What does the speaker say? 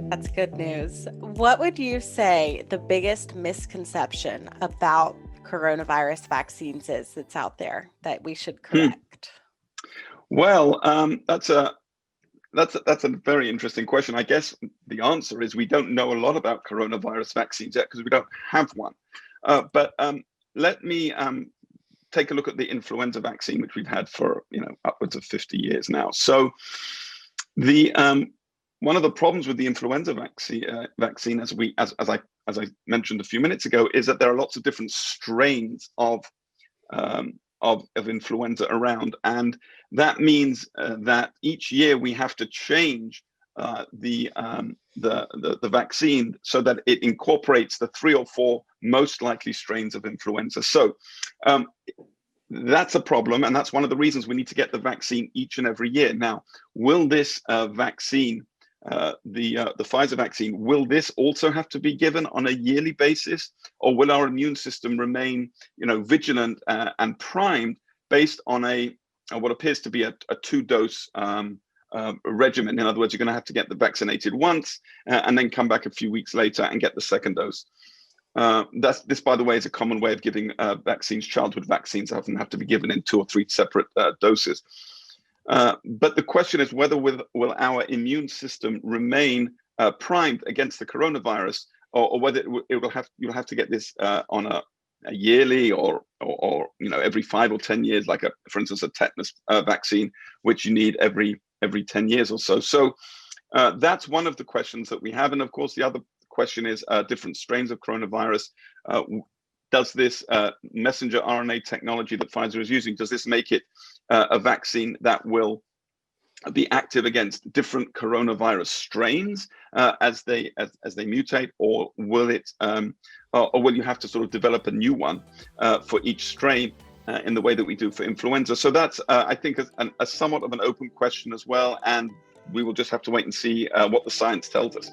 That's good news. What would you say the biggest misconception about coronavirus vaccines is that's out there that we should Hmm. correct? Well, that's a very interesting question. I guess the answer is we don't know a lot about coronavirus vaccines yet because we don't have one. But let me take a look at the influenza vaccine, which we've had for upwards of 50 years now. So the one of the problems with the influenza vaccine, as I mentioned a few minutes ago, is that there are lots of different strains of influenza around, and that means that each year we have to change the vaccine so that it incorporates the 3 or 4 most likely strains of influenza. So um, that's a problem, and that's one of the reasons we need to get the vaccine each and every year. Now, will this vaccine, the Pfizer vaccine, will this also have to be given on a yearly basis, or will our immune system remain, vigilant and primed based on what appears to be a 2-dose regimen? In other words, you're going to have to get the vaccinated once and then come back a few weeks later and get the second dose. This, by the way, is a common way of giving vaccines. Childhood vaccines often have to be given in 2 or 3 separate doses. But the question is whether will our immune system remain primed against the coronavirus, or whether you'll have to get this on a yearly or every 5 or 10 years, like for instance a tetanus vaccine, which you need every 10 years or so. So that's one of the questions that we have, and of course the other question is different strains of coronavirus. Does this messenger RNA technology that Pfizer is using, does this make it a vaccine that will be active against different coronavirus strains as they mutate, or will it, or will you have to sort of develop a new one for each strain in the way that we do for influenza? So that's I think a somewhat of an open question as well, and we will just have to wait and see what the science tells us.